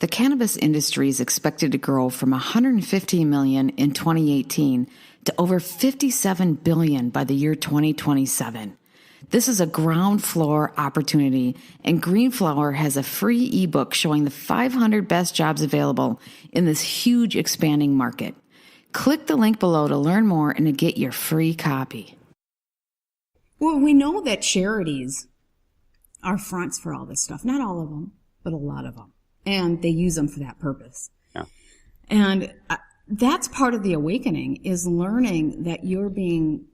The cannabis industry is expected to grow from $150 million in 2018 to over $57 billion by the year 2027. This is a ground floor opportunity, and Greenflower has a free ebook showing the 500 best jobs available in this huge expanding market. Click the link below to learn more and to get your free copy. Well, we know that charities are fronts for all this stuff. Not all of them, but a lot of them. And they use them for that purpose. Yeah. And that's part of the awakening, is learning that you're being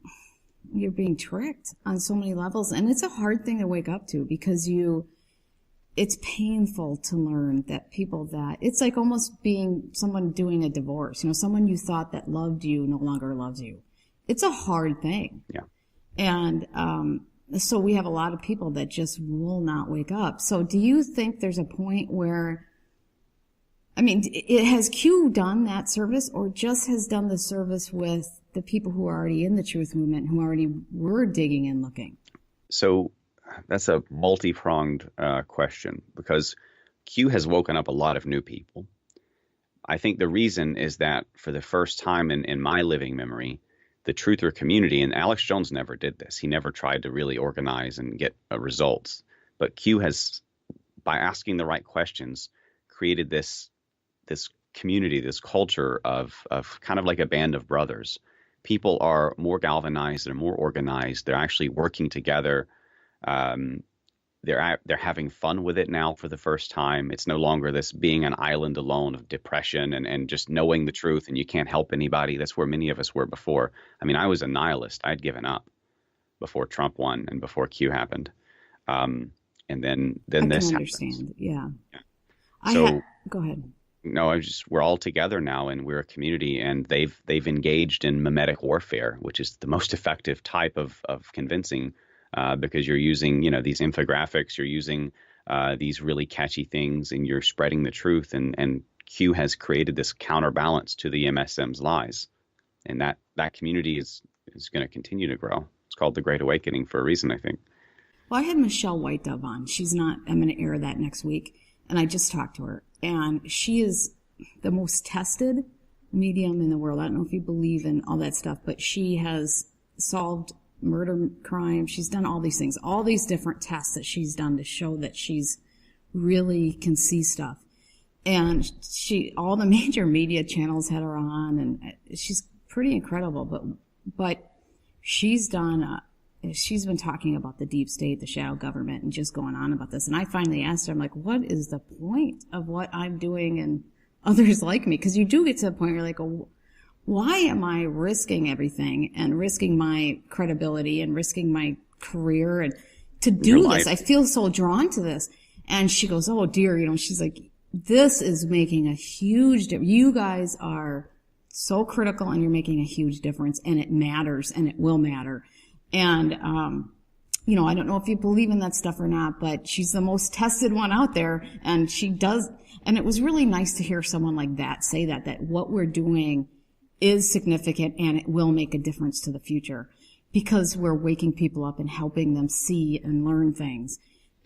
tricked on so many levels. And it's a hard thing to wake up to, because it's painful to learn that it's like almost being someone doing a divorce. Someone you thought that loved you no longer loves you. It's a hard thing. Yeah. And, so we have a lot of people that just will not wake up. So do you think there's a point where, has Q done that service, or just has done the service with the people who are already in the truth movement, who already were digging and looking? So that's a multi-pronged question, because Q has woken up a lot of new people. I think the reason is that for the first time in my living memory, the truther community, and Alex Jones never did this. He never tried to really organize and get results. But Q has, by asking the right questions, created this community, this culture of kind of like a band of brothers. People are more galvanized, they're more organized, they're actually working together. They're having fun with it now for the first time. It's no longer this being an island alone of depression and just knowing the truth and you can't help anybody. That's where many of us were before. I was a nihilist. I'd given up before Trump won and before Q happened. And then this happens. Yeah. So go ahead. No, we're all together now, and we're a community, and they've engaged in mimetic warfare, which is the most effective type of convincing. Because you're using, these infographics, you're using these really catchy things, and you're spreading the truth. And Q has created this counterbalance to the MSM's lies. And that community is going to continue to grow. It's called the Great Awakening for a reason, I think. Well, I had Michelle White Dove on. I'm going to air that next week. And I just talked to her. And she is the most tested medium in the world. I don't know if you believe in all that stuff, but she has solved murder crime. She's done all these things, all these different tests that she's done to show that she's really can see stuff. And all the major media channels had her on, and she's pretty incredible. But she's been talking about the deep state, the shadow government, and just going on about this. And I finally asked her, I'm like, what is the point of what I'm doing and others like me? Because you do get to the point where you're like, oh, why am I risking everything and risking my credibility and risking my career and to do this? I feel so drawn to this. And she goes, oh dear, she's like, this is making a huge difference. You guys are so critical, and you're making a huge difference, and it matters, and it will matter. And, I don't know if you believe in that stuff or not, but she's the most tested one out there, and she does. And it was really nice to hear someone like that say that what we're doing is significant and it will make a difference to the future, because we're waking people up and helping them see and learn things.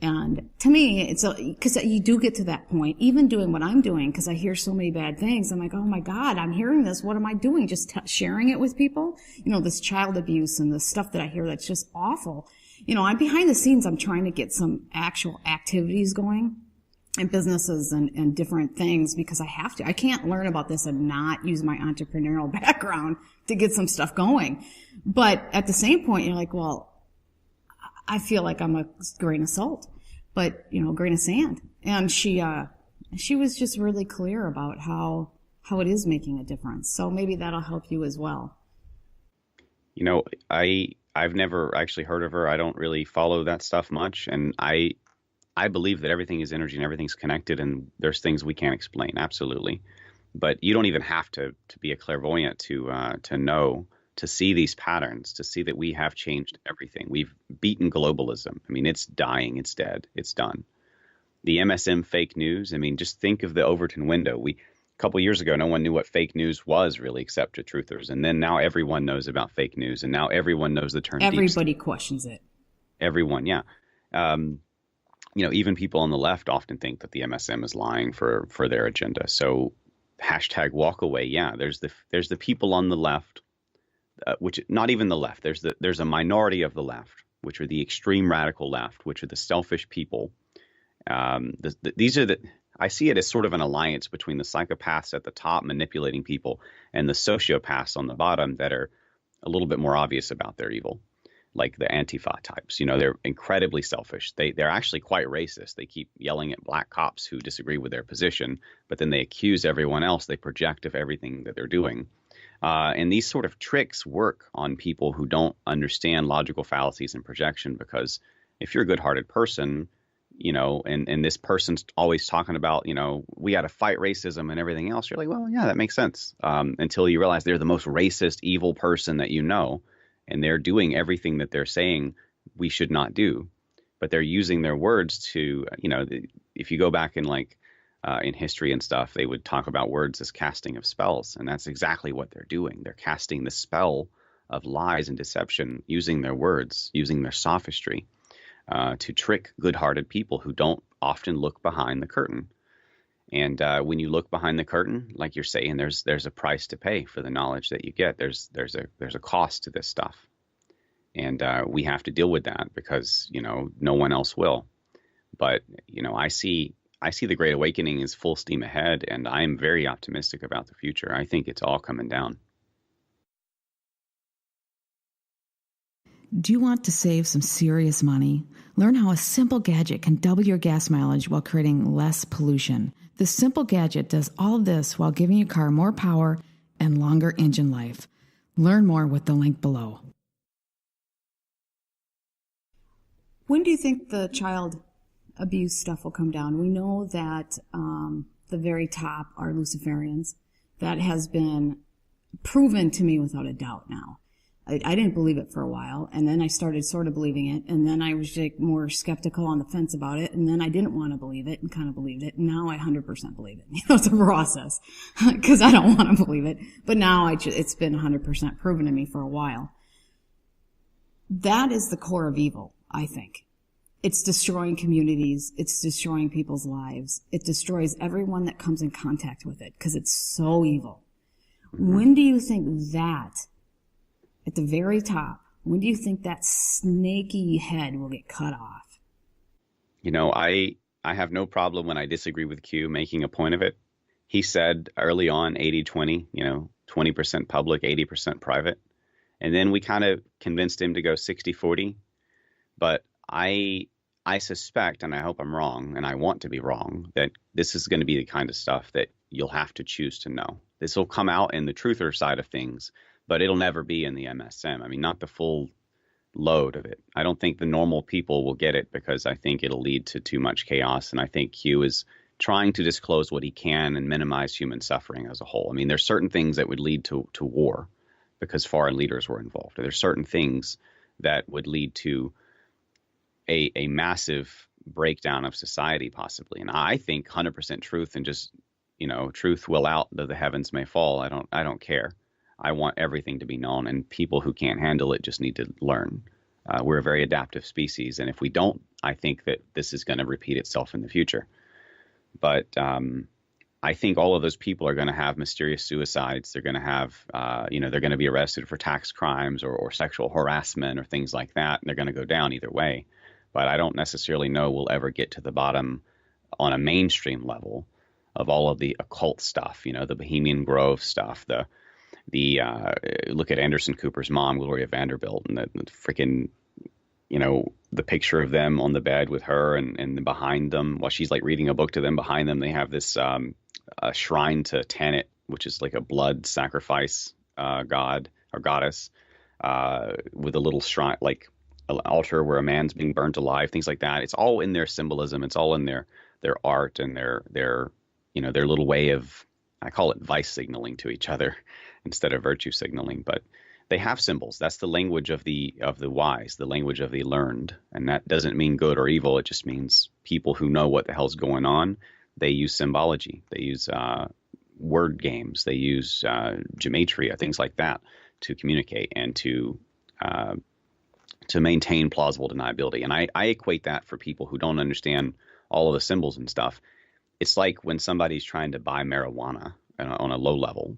And to me, because you do get to that point, even doing what I'm doing, because I hear so many bad things. I'm like, oh my God, I'm hearing this. What am I doing? Just sharing it with people? This child abuse and the stuff that I hear that's just awful. I'm behind the scenes. I'm trying to get some actual activities going in businesses and different things, because I have to. I can't learn about this and not use my entrepreneurial background to get some stuff going. But at the same point, you're like, well, I feel like I'm a grain of salt, but a grain of sand. And she was just really clear about how it is making a difference. So maybe that'll help you as well. I've never actually heard of her. I don't really follow that stuff much. And I believe that everything is energy and everything's connected, and there's things we can't explain. Absolutely. But you don't even have to be a clairvoyant to know, to see these patterns, to see that we have changed everything. We've beaten globalism. It's dying. It's dead. It's done. The MSM fake news. Just think of the Overton window. A couple years ago, no one knew what fake news was really, except to truthers. And then now everyone knows about fake news, and now everyone knows the term. Everybody questions it. Everyone. Yeah. even people on the left often think that the MSM is lying for their agenda. So hashtag walk away. Yeah, there's the people on the left, which not even the left. There's a minority of the left, which are the extreme radical left, which are the selfish people. These are I see it as sort of an alliance between the psychopaths at the top manipulating people and the sociopaths on the bottom that are a little bit more obvious about their evil, like the Antifa types. They're incredibly selfish. They're actually quite racist. They keep yelling at black cops who disagree with their position, but then they accuse everyone else. They project of everything that they're doing. And these sort of tricks work on people who don't understand logical fallacies and projection, because if you're a good-hearted person, and this person's always talking about, we got to fight racism and everything else, you're like, well, yeah, that makes sense. Until you realize they're the most racist, evil person that and they're doing everything that they're saying we should not do. But they're using their words to, if you go back in history and stuff, they would talk about words as casting of spells. And that's exactly what they're doing. They're casting the spell of lies and deception using their words, using their sophistry. To trick good-hearted people who don't often look behind the curtain. And when you look behind the curtain, like you're saying, there's a price to pay for the knowledge that you get. There's a cost to this stuff, and we have to deal with that because no one else will. But I see the Great Awakening is full steam ahead, and I am very optimistic about the future. I think it's all coming down. Do you want to save some serious money? Learn how a simple gadget can double your gas mileage while creating less pollution. The simple gadget does all of this while giving your car more power and longer engine life. Learn more with the link below. When do you think the child abuse stuff will come down? We know that the very top are Luciferians. That has been proven to me without a doubt now. I didn't believe it for a while, and then I started sort of believing it, and then I was more skeptical on the fence about it, and then I didn't want to believe it and kind of believed it, and now I 100% believe it. It's a process, because I don't want to believe it, but now it's been 100% proven to me for a while. That is the core of evil, I think. It's destroying communities. It's destroying people's lives. It destroys everyone that comes in contact with it, because it's so evil. When do you think that, at the very top, when do you think that snaky head will get cut off? I have no problem when I disagree with Q making a point of it. He said early on 80-20, 20% public, 80% private. And then we kind of convinced him to go 60-40. But I suspect, and I hope I'm wrong, and I want to be wrong, that this is going to be the kind of stuff that you'll have to choose to know. This will come out in the truther side of things, but it'll never be in the MSM. I mean, not the full load of it. I don't think the normal people will get it because I think it'll lead to too much chaos. And I think Q is trying to disclose what he can and minimize human suffering as a whole. I mean, there's certain things that would lead to war because foreign leaders were involved. There's certain things that would lead to a massive breakdown of society possibly. And I think 100% truth and just, truth will out though the heavens may fall. I don't care. I want everything to be known, and people who can't handle it just need to learn. We're a very adaptive species, and if we don't, I think that this is going to repeat itself in the future. But I think all of those people are going to have mysterious suicides. They're going to have, they're going to be arrested for tax crimes or sexual harassment or things like that, and they're going to go down either way. But I don't necessarily know we'll ever get to the bottom on a mainstream level of all of the occult stuff, the Bohemian Grove stuff, the look at Anderson Cooper's mom, Gloria Vanderbilt, and the freaking, the picture of them on the bed with her and behind them while she's like reading a book to them. Behind them, they have this a shrine to Tanit, which is like a blood sacrifice god or goddess with a little shrine, like an altar where a man's being burnt alive, things like that. It's all in their symbolism. It's all in their art and their little way of, I call it vice signaling to each other instead of virtue signaling, but they have symbols. That's the language of the wise, the language of the learned. And that doesn't mean good or evil. It just means people who know what the hell's going on. They use symbology. They use word games. They use gematria, things like that to communicate and to to maintain plausible deniability. And I equate that for people who don't understand all of the symbols and stuff. It's like when somebody's trying to buy marijuana on a low level,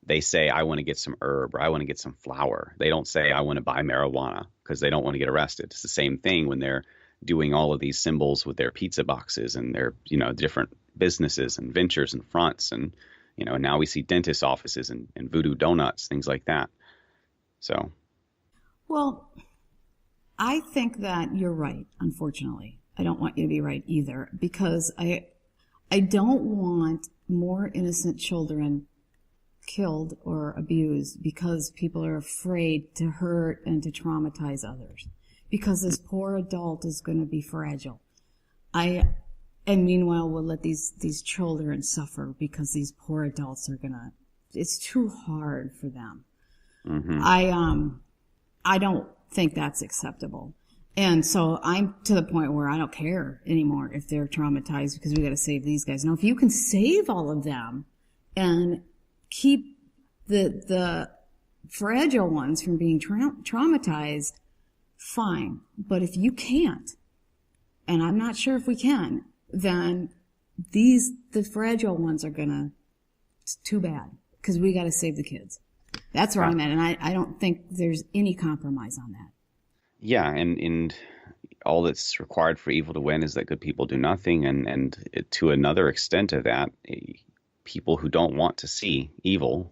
they say, I want to get some herb or I want to get some flower. They don't say, I want to buy marijuana because they don't want to get arrested. It's the same thing when they're doing all of these symbols with their pizza boxes and their, different businesses and ventures and fronts. And, now we see dentist offices and voodoo donuts, things like that. So. Well, I think that you're right, unfortunately. I don't want you to be right either, because I don't want more innocent children killed or abused because people are afraid to hurt and to traumatize others, because this poor adult is going to be fragile. And meanwhile, we'll let these children suffer because these poor adults are it's too hard for them. Mm-hmm. I don't think that's acceptable. And so I'm to the point where I don't care anymore if they're traumatized, because we got to save these guys. Now, if you can save all of them and keep the fragile ones from being traumatized, fine. But if you can't, and I'm not sure if we can, then the fragile ones are it's too bad, because we got to save the kids. That's where I'm at, and I don't think there's any compromise on that. Yeah, and all that's required for evil to win is that good people do nothing, and to another extent of that, people who don't want to see evil,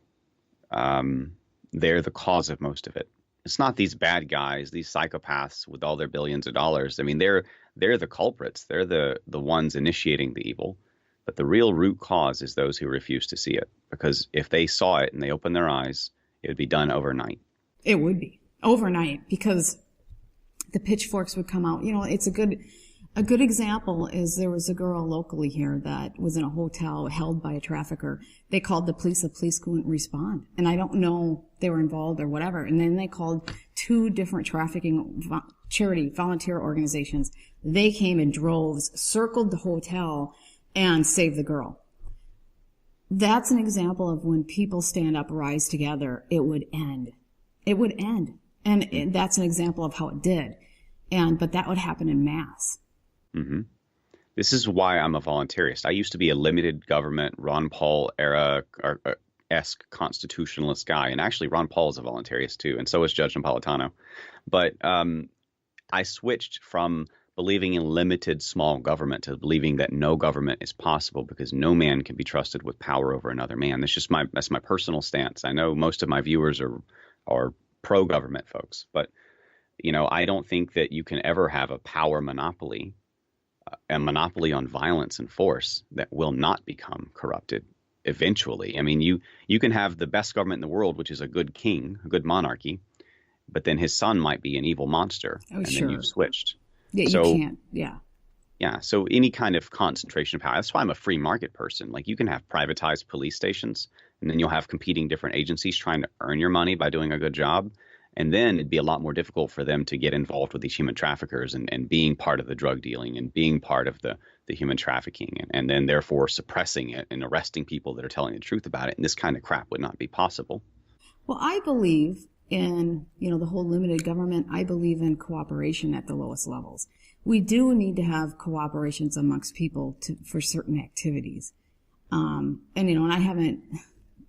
they're the cause of most of it. It's not these bad guys, these psychopaths with all their billions of dollars. I mean, they're the culprits. They're the ones initiating the evil. But the real root cause is those who refuse to see it. Because if they saw it and they opened their eyes, it would be done overnight. It would be overnight, because the pitchforks would come out. It's a good example is there was a girl locally here that was in a hotel held by a trafficker. They called the police couldn't respond. And I don't know they were involved or whatever. And then they called 2 different trafficking charity volunteer organizations. They came in droves, circled the hotel, and saved the girl. That's an example of when people stand up, rise together, it would end. It would end. And that's an example of how it did. But that would happen in mass. Mm-hmm. This is why I'm a voluntarist. I used to be a limited government, Ron Paul era-esque constitutionalist guy. And actually, Ron Paul is a voluntarist too, and so is Judge Napolitano. But I switched from believing in limited small government to believing that no government is possible, because no man can be trusted with power over another man. That's my personal stance. I know most of my viewers are pro-government folks, but I don't think that you can ever have a power monopoly, a monopoly on violence and force that will not become corrupted eventually. I mean, you can have the best government in the world, which is a good king, a good monarchy, but then his son might be an evil monster, and sure. Then you've switched. Yeah, so, you can't. Yeah. Yeah. So any kind of concentration of power. That's why I'm a free market person. Like, you can have privatized police stations, and then you'll have competing different agencies trying to earn your money by doing a good job. And then it'd be a lot more difficult for them to get involved with these human traffickers and being part of the drug dealing and being part of the human trafficking, and then therefore suppressing it and arresting people that are telling the truth about it. And this kind of crap would not be possible. Well, I believe in, the whole limited government. I believe in cooperation at the lowest levels. We do need to have cooperations amongst people for certain activities. And I haven't,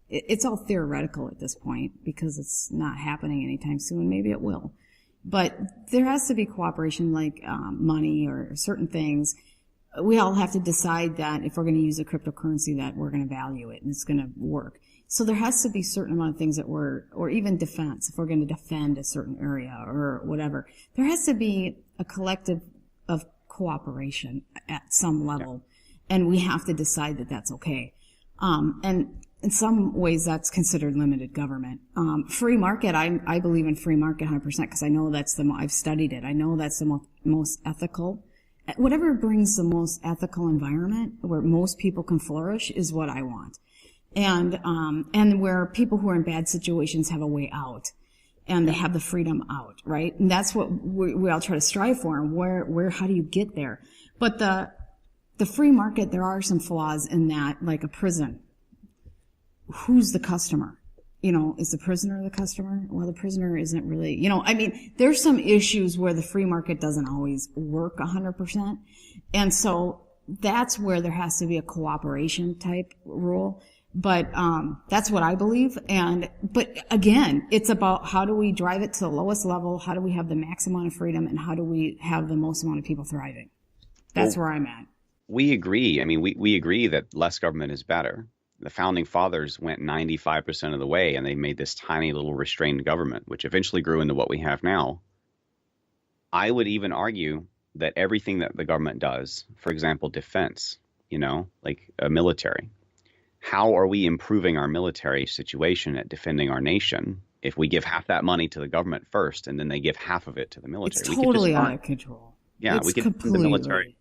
it's all theoretical at this point, because it's not happening anytime soon. Maybe it will. But there has to be cooperation, like money or certain things. We all have to decide that if we're going to use a cryptocurrency, that we're going to value it and it's going to work. So there has to be a certain amount of things that or even defense, if we're going to defend a certain area or whatever, there has to be a collective of cooperation at some level. Yeah. And we have to decide that that's okay. And in some ways that's considered limited government. Free market, I believe in free market 100%, because I know I've studied it. I know that's the most ethical. Whatever brings the most ethical environment where most people can flourish is what I want. And where people who are in bad situations have a way out, and they have the freedom out, right? And that's what we all try to strive for. And how do you get there? But the free market, there are some flaws in that, like a prison. Who's the customer? is the prisoner the customer? Well, the prisoner isn't really, there's some issues where the free market doesn't always work 100%. And so that's where there has to be a cooperation type rule. But that's what I believe. But again, it's about how do we drive it to the lowest level? How do we have the max amount of freedom? And how do we have the most amount of people thriving? That's where I'm at. We agree. I mean, we agree that less government is better. The founding fathers went 95% of the way, and they made this tiny little restrained government, which eventually grew into what we have now. I would even argue that everything that the government does, for example, defense, like a military, how are we improving our military situation at defending our nation if we give half that money to the government first and then they give half of it to the military? It's totally out of control. Yeah, it's we could do the military.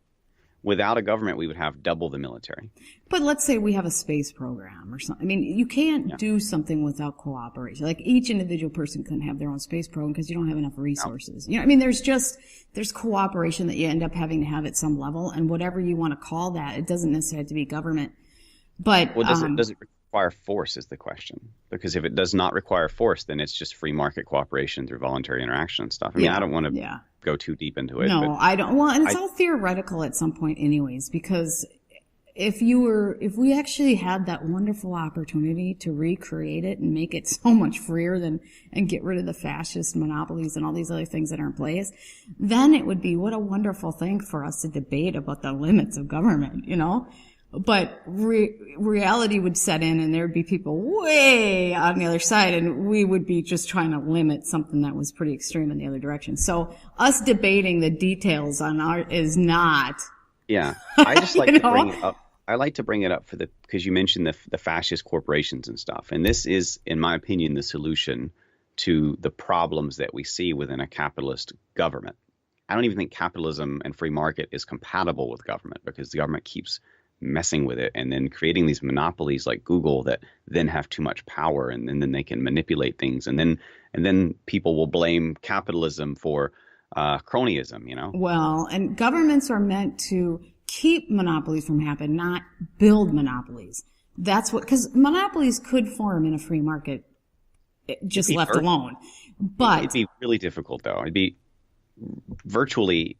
Without a government, we would have double the military. But let's say we have a space program or something. I mean, you can't do something without cooperation. Like each individual person couldn't have their own space program because you don't have enough resources. No. There's cooperation that you end up having to have at some level, and whatever you want to call that, it doesn't necessarily have to be government. But does it require force is the question? Because if it does not require force, then it's just free market cooperation through voluntary interaction and stuff. I mean, I don't want to go too deep into it. No, I don't. Well, and it's all theoretical at some point anyways, because if we actually had that wonderful opportunity to recreate it and make it so much freer and get rid of the fascist monopolies and all these other things that are in place, then it would be what a wonderful thing for us to debate about the limits of government, But reality would set in, and there would be people way on the other side, and we would be just trying to limit something that was pretty extreme in the other direction. So us debating the details on is not. Yeah, I just like to bring it up. I like to bring it up because you mentioned the fascist corporations and stuff, and this is, in my opinion, the solution to the problems that we see within a capitalist government. I don't even think capitalism and free market is compatible with government, because the government keeps messing with it and then creating these monopolies like Google that then have too much power, and then they can manipulate things, and then people will blame capitalism for cronyism, Well, and governments are meant to keep monopolies from happening, not build monopolies. That's because monopolies could form in a free market, just left alone. But it'd be really difficult, though. It'd be virtually,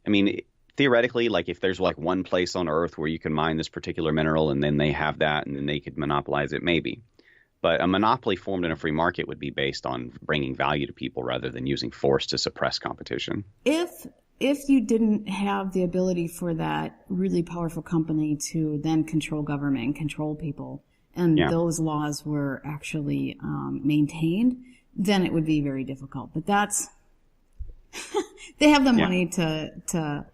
theoretically, like if there's like one place on Earth where you can mine this particular mineral and then they have that and then they could monopolize it, maybe. But a monopoly formed in a free market would be based on bringing value to people rather than using force to suppress competition. If you didn't have the ability for that really powerful company to then control government and control people, and those laws were actually maintained, then it would be very difficult. But that's they have the money to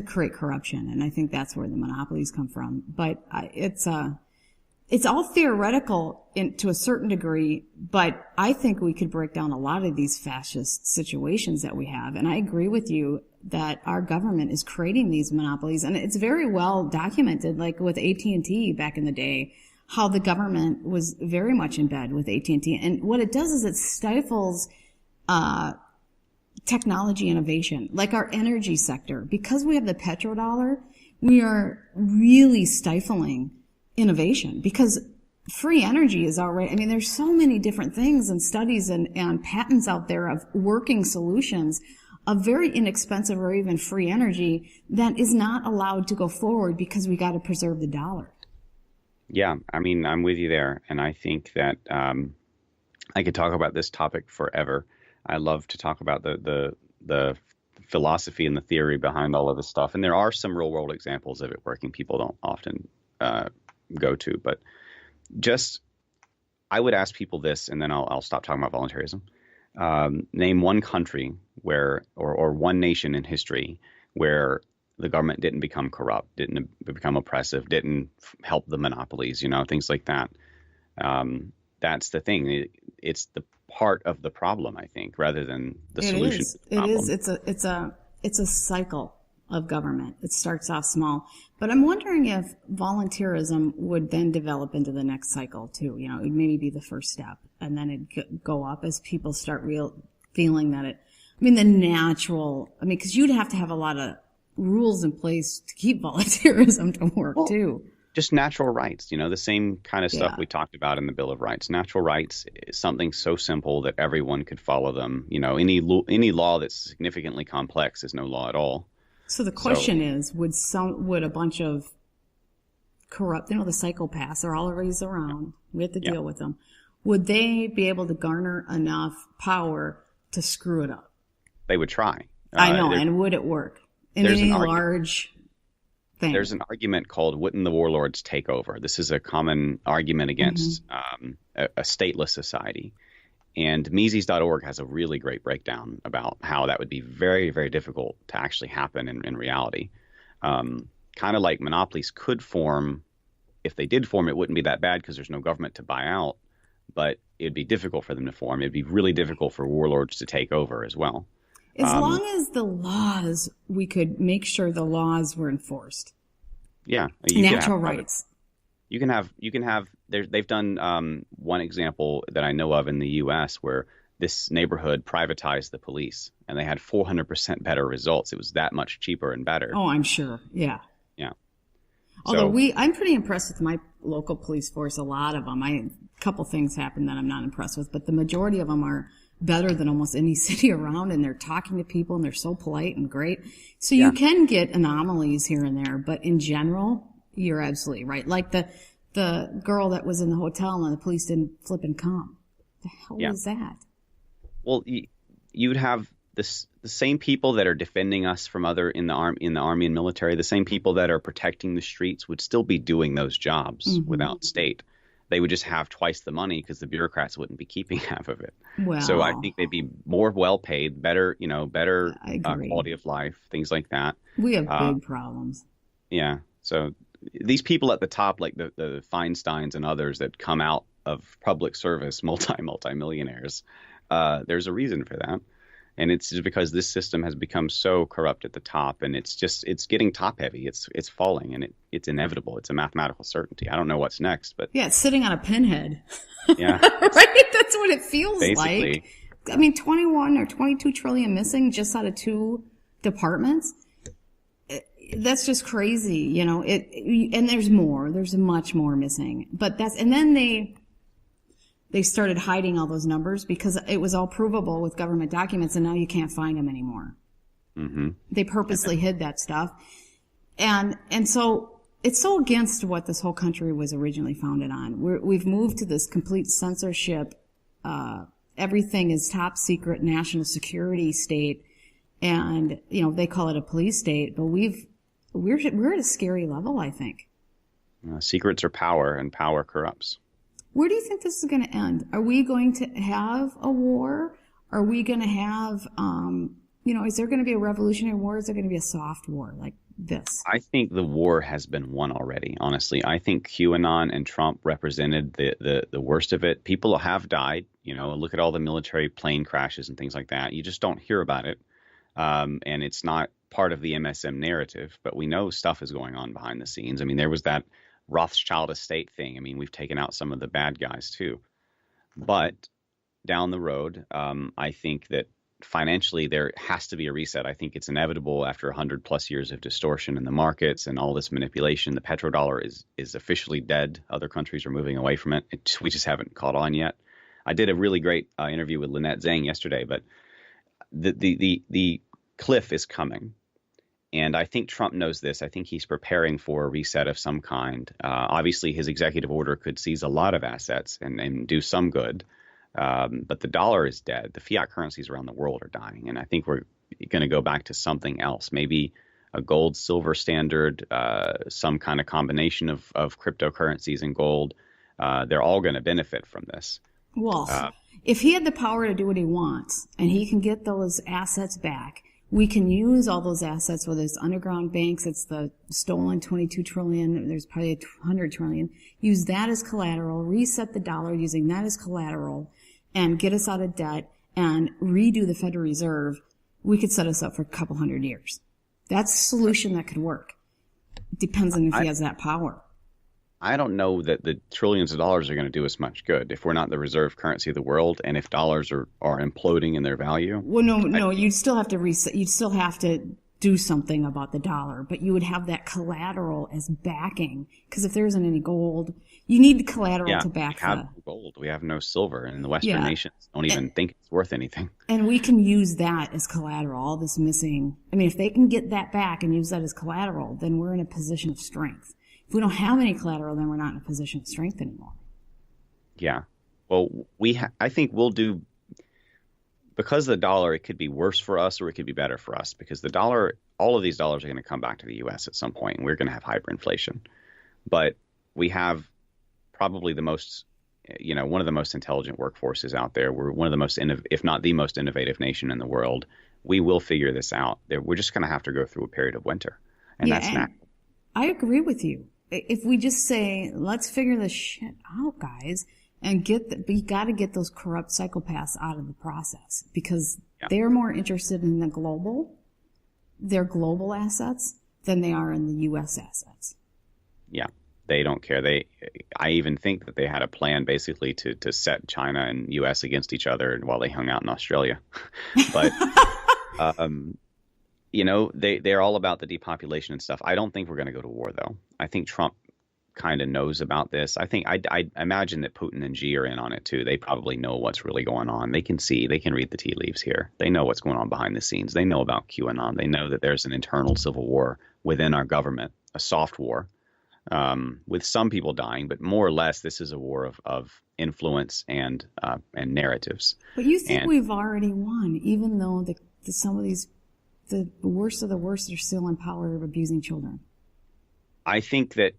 create corruption, and I think that's where the monopolies come from. But it's all theoretical to a certain degree, but I think we could break down a lot of these fascist situations that we have. And I agree with you that our government is creating these monopolies, and it's very well documented, like with AT&T back in the day, how the government was very much in bed with AT&T. And what it does is it stifles technology innovation, like our energy sector. Because we have the petrodollar, we are really stifling innovation, because free energy is already, there's so many different things and studies and patents out there of working solutions of very inexpensive or even free energy that is not allowed to go forward because we got to preserve the dollar. Yeah, I'm with you there. And I think that I could talk about this topic forever. I love to talk about the philosophy and the theory behind all of this stuff. And there are some real world examples of it working. People don't often go to, but I would ask people this, and then I'll stop talking about voluntarism. Name one country where, or one nation in history where the government didn't become corrupt, didn't become oppressive, didn't help the monopolies, things like that. That's the thing. It's the part of the problem, I think, rather than the solution. It is. It's a cycle of government. It starts off small, but I'm wondering if volunteerism would then develop into the next cycle too. It would maybe be the first step, and then it'd go up as people start feeling that the natural. Because you'd have to have a lot of rules in place to keep volunteerism to work too. Just natural rights, the same kind of stuff Yeah. we talked about in the Bill of Rights. Natural rights is something so simple that everyone could follow them. Any law that's significantly complex is no law at all. So the So question is, would a bunch of corrupt, the psychopaths are always around. We have to yeah, deal with them. Would they be able to garner enough power to screw it up? they would try. I know, and would it work in there's any an argument. large thing? There's an argument called "Wouldn't the warlords take over?" This is a common argument against a stateless society. And Mises.org has a really great breakdown about how that would be very, very difficult to actually happen in reality. Kind of like monopolies could form. If they did form, it wouldn't be that bad because there's no government to buy out, but it'd be difficult for them to form. It'd be really difficult for warlords to take over as well. As long as the laws, we could make sure the laws were enforced. Yeah. Natural rights. You can have, they've done one example that I know of in the U.S. where this neighborhood privatized the police and they had 400% better results. It was that much cheaper and better. Oh, I'm sure. Yeah. Yeah. Although I'm pretty impressed with my local police force. A lot of them. A couple things happen that I'm not impressed with, but the majority of them are better than almost any city around, and they're talking to people and they're so polite and great. So you can get anomalies here and there, but in general, you're absolutely right. Like the girl that was in the hotel and the police didn't flip and come. The hell was that? Well, you'd have the same people that are defending us from other in the army and military, the same people that are protecting the streets would still be doing those jobs without state. They would just have twice the money because the bureaucrats wouldn't be keeping half of it. Well, so I think they'd be more well paid, better quality of life, things like that. We have big problems. Yeah. So these people at the top, like the Feinsteins and others that come out of public service, multi-millionaires, there's a reason for that. And it's just because this system has become so corrupt at the top, and it's getting top heavy. It's falling, and it's inevitable. It's a mathematical certainty. I don't know what's next, but yeah, it's sitting on a pinhead. Yeah, right. That's what it feels basically. like. I mean, 21 or 22 trillion missing just out of 2 departments. That's just crazy, and there's more. There's much more missing. But and then they started hiding all those numbers because it was all provable with government documents, and now you can't find them anymore. Mm-hmm. They purposely hid that stuff. And so it's so against what this whole country was originally founded on. We've moved to this complete censorship. Everything is top secret national security state. And, they call it a police state, but we're at a scary level, I think. Secrets are power, and power corrupts. Where do you think this is going to end? Are we going to have a war? Are we going to have, is there going to be a revolutionary war? Is there going to be a soft war like this? I think the war has been won already, honestly. I think QAnon and Trump represented the worst of it. People have died. Look at all the military plane crashes and things like that. You just don't hear about it. And it's not part of the MSM narrative, but we know stuff is going on behind the scenes. I mean, there was that Rothschild estate thing. I mean, we've taken out some of the bad guys too. But down the road, I think that financially there has to be a reset. I think it's inevitable after 100 plus years of distortion in the markets and all this manipulation. The petrodollar is officially dead. Other countries are moving away from it. We just haven't caught on yet. I did a really great interview with Lynette Zhang yesterday, but the cliff is coming. And I think Trump knows this. I think he's preparing for a reset of some kind. Obviously, his executive order could seize a lot of assets and do some good. But the dollar is dead. The fiat currencies around the world are dying. And I think we're going to go back to something else, maybe a gold silver standard, some kind of combination of cryptocurrencies and gold. They're all going to benefit from this. Well, if he had the power to do what he wants and he can get those assets back, we can use all those assets, whether it's underground banks, it's the stolen 22 trillion, there's probably 100 trillion, use that as collateral, reset the dollar using that as collateral, and get us out of debt and redo the Federal Reserve. We could set us up for a couple hundred years. That's a solution that could work. Depends on if he has that power. I don't know that the trillions of dollars are going to do us much good if we're not the reserve currency of the world and if dollars are imploding in their value. Well, no, you'd still have to reset. You'd still have to do something about the dollar, but you would have that collateral as backing. Because if there isn't any gold, you need collateral Yeah, to we back have the. no gold. We have no silver, and the Western Yeah. nations don't even think it's worth anything. And we can use that as collateral, all this missing. I mean, if they can get that back and use that as collateral, then we're in a position of strength. If we don't have any collateral, then we're not in a position of strength anymore. Yeah. Well, I think we'll do, because the dollar, it could be worse for us or it could be better for us, because the dollar, all of these dollars are going to come back to the U.S. at some point, and we're going to have hyperinflation. But we have probably the most, one of the most intelligent workforces out there. We're one of the most, if not the most innovative nation in the world. We will figure this out. We're just going to have to go through a period of winter, and Yeah, that's and natural. I agree with you. If we just say, let's figure this shit out, guys, and we got to get those corrupt psychopaths out of the process, because they're more interested in their global assets than they are in the U.S. assets. Yeah, they don't care. I even think that they had a plan basically to set China and U.S. against each other while they hung out in Australia. But they're all about the depopulation and stuff. I don't think we're going to go to war, though. I think Trump kind of knows about this. I think I imagine that Putin and Xi are in on it too. They probably know what's really going on. They can read the tea leaves here. They know what's going on behind the scenes. They know about QAnon. They know that there's an internal civil war within our government, a soft war, with some people dying, but more or less this is a war of influence and narratives. But you think we've already won, even though some of these, the worst of the worst, are still in power of abusing children? I think that,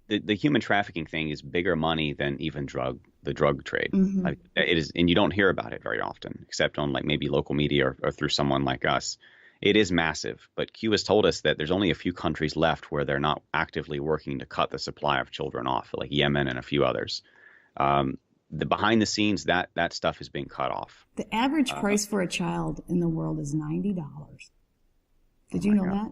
the human trafficking thing is bigger money than even the drug trade. Mm-hmm. It is, and you don't hear about it very often, except on like maybe local media or through someone like us. It is massive, but Q has told us that there's only a few countries left where they're not actively working to cut the supply of children off, like Yemen and a few others. The behind the scenes, that stuff is being cut off. The average price for a child in the world is $90. Did you know that?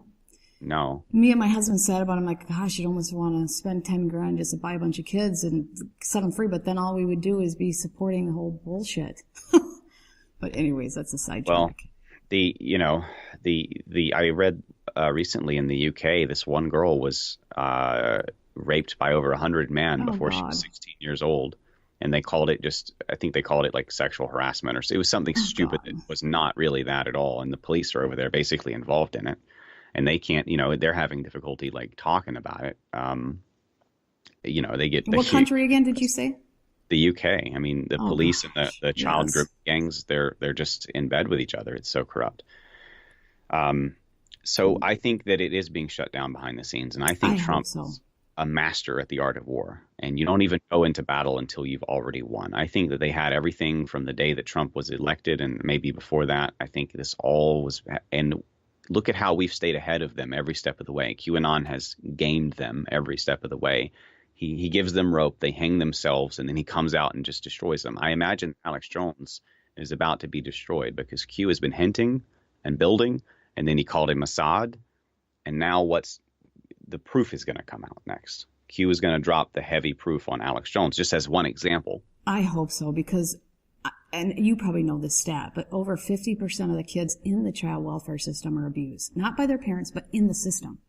No. Me and my husband said about it. I'm like, gosh, you'd almost want to spend 10 grand just to buy a bunch of kids and set them free. But then all we would do is be supporting the whole bullshit. But anyways, that's a sidetrack. Well, I read recently in the UK, this one girl was raped by over 100 men before she was 16 years old. And I think they called it like sexual harassment, or it was something stupid that was not really that at all. And the police are over there basically involved in it. And they can't, they're having difficulty like talking about it. They get what country again did you say? The UK. I mean, the police and the child group gangs, they're just in bed with each other. It's so corrupt. So I think that it is being shut down behind the scenes, and I think Trump's a master at the art of war. And you don't even go into battle until you've already won. I think that they had everything from the day that Trump was elected, and maybe before that. I think this all was and. Look at how we've stayed ahead of them every step of the way. QAnon has gamed them every step of the way. He gives them rope, they hang themselves, and then he comes out and just destroys them. I imagine Alex Jones is about to be destroyed because Q has been hinting and building, and then he called him Assad. And now the proof is going to come out next. Q is going to drop the heavy proof on Alex Jones, just as one example. I hope so, because and you probably know this stat, but over 50% of the kids in the child welfare system are abused, not by their parents, but in the system.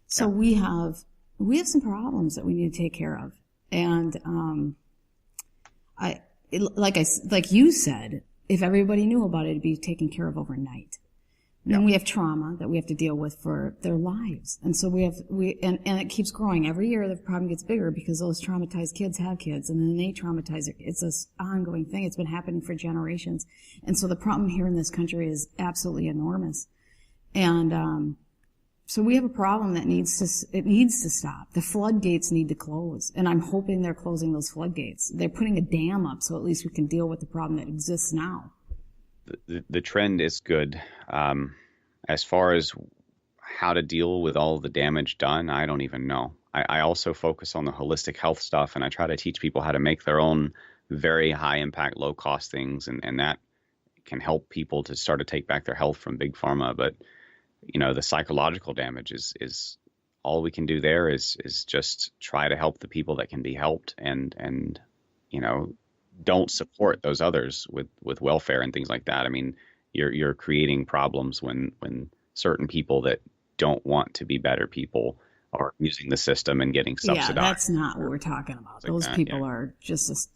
So we have some problems that we need to take care of. And, like you said, if everybody knew about it, it'd be taken care of overnight. Then we have trauma that we have to deal with for their lives. And so and it keeps growing. Every year the problem gets bigger because those traumatized kids have kids, and then they traumatize it. It's this ongoing thing. It's been happening for generations. And so the problem here in this country is absolutely enormous. And, so we have a problem that needs to stop. The floodgates need to close. And I'm hoping they're closing those floodgates. They're putting a dam up so at least we can deal with the problem that exists now. The trend is good. As far as how to deal with all the damage done, I don't even know. I also focus on the holistic health stuff, and I try to teach people how to make their own very high impact, low cost things, and that can help people to start to take back their health from big pharma. But the psychological damage is all we can do there is just try to help the people that can be helped, and don't support those others with welfare and things like that. I mean, you're creating problems when certain people that don't want to be better people are using the system and getting subsidized. Yeah, that's not what we're talking about. Those people are just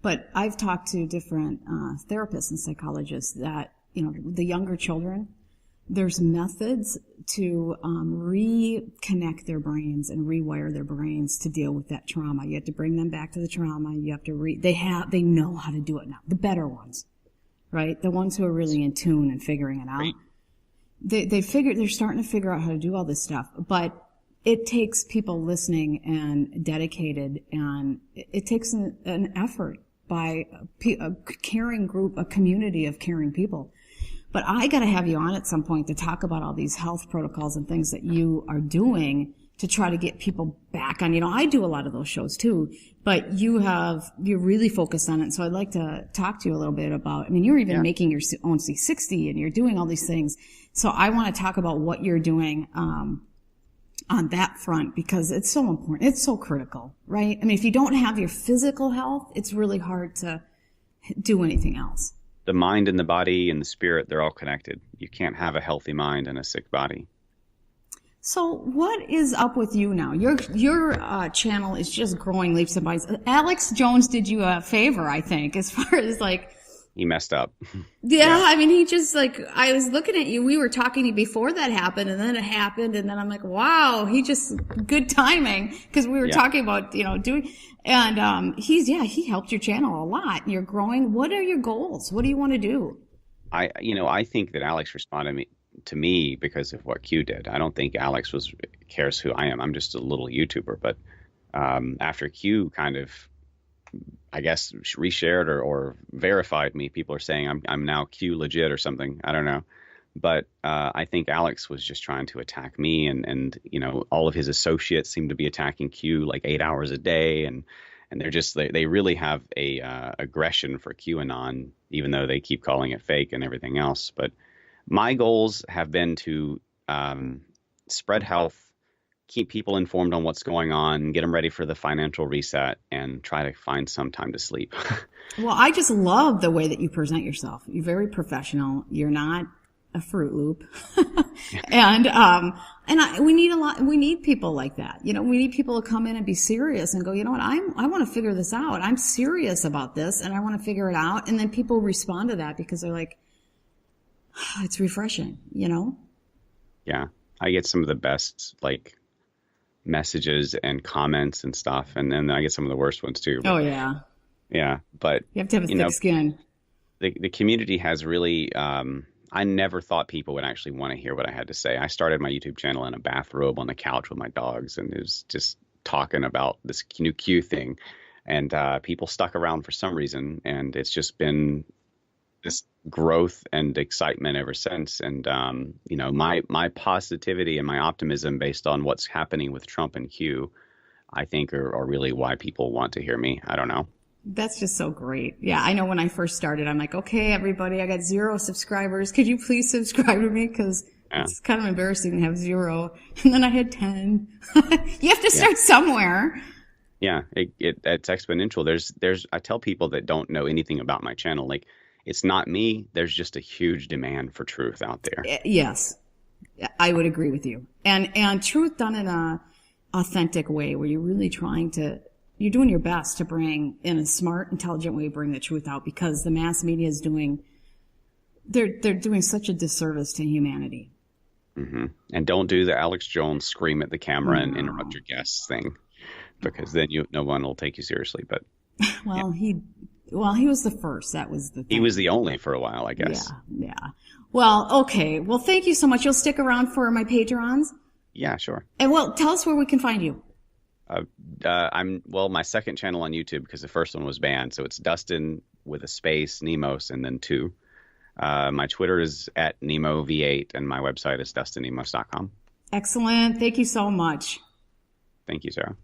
but I've talked to different therapists and psychologists that, the younger children, there's methods to reconnect their brains and rewire their brains to deal with that trauma. You have to bring them back to the trauma. You have to they know how to do it now. The better ones, right? The ones who are really in tune and figuring it out. Right. They're starting to figure out how to do all this stuff, but it takes people listening and dedicated, and it takes an effort by a caring group, a community of caring people. But I got to have you on at some point to talk about all these health protocols and things that you are doing to try to get people back on. I do a lot of those shows too, but you're really focused on it. So I'd like to talk to you a little bit about, you're even making your own C60 and you're doing all these things. So I want to talk about what you're doing, on that front, because it's so important. It's so critical, right? If you don't have your physical health, it's really hard to do anything else. The mind and the body and the spirit, they're all connected. You can't have a healthy mind and a sick body. So what is up with you now? Your channel is just growing leaps and bounds. Alex Jones did you a favor, I think, as far as he messed up. Yeah, he just I was looking at you. We were talking to you before that happened, and then it happened, and then I'm like, wow, he just good timing, because we were talking about doing, and he helped your channel a lot. You're growing. What are your goals? What do you want to do? I think that Alex responded to me because of what Q did. I don't think Alex cares who I am. I'm just a little YouTuber, but after Q kind of, I guess, reshared or verified me, people are saying I'm now Q legit or something. I don't know. But I think Alex was just trying to attack me, and all of his associates seem to be attacking Q 8 hours a day, and they really have a aggression for QAnon, even though they keep calling it fake and everything else. But my goals have been to spread health, keep people informed on what's going on, get them ready for the financial reset, and try to find some time to sleep. Well, I just love the way that you present yourself. You're very professional. You're not a Fruit Loop. We need people like that. We need people to come in and be serious and go, you know what, I want to figure this out. I'm serious about this and I want to figure it out. And then people respond to that because they're like, it's refreshing, Yeah. I get some of the best, messages and comments and stuff, and then I get some of the worst ones too. Oh yeah, but you have to have a thick skin. The community has really. I never thought people would actually want to hear what I had to say. I started my YouTube channel in a bathrobe on the couch with my dogs, and it was just talking about this new Q thing, and people stuck around for some reason, and it's just been this growth and excitement ever since. And my positivity and my optimism based on what's happening with Trump and Q, I think are really why people want to hear me. I don't know. That's just so great. Yeah, I know when I first started, I'm like, okay, everybody, I got 0 subscribers. Could you please subscribe to me? Because it's kind of embarrassing to have 0. And then I had 10. You have to start somewhere. Yeah, it's exponential. There's I tell people that don't know anything about my channel, it's not me. There's just a huge demand for truth out there. Yes, I would agree with you. And truth done in a authentic way, where you're really you're doing your best to bring, in a smart, intelligent way, bring the truth out, because the mass media is they're doing such a disservice to humanity. Mm-hmm. And don't do the Alex Jones scream at the camera and interrupt your guests thing, because then no one will take you seriously. But he was the first. That was the thing. He was the only for a while, I guess. Yeah. Well, okay. Well, thank you so much. You'll stick around for my Patrons? Yeah, sure. And tell us where we can find you. My second channel on YouTube, because the first one was banned. So it's Dustin with a space, Nemos, and then 2. My Twitter is @NemoV8, and my website is DustinNemos.com. Excellent. Thank you so much. Thank you, Sarah.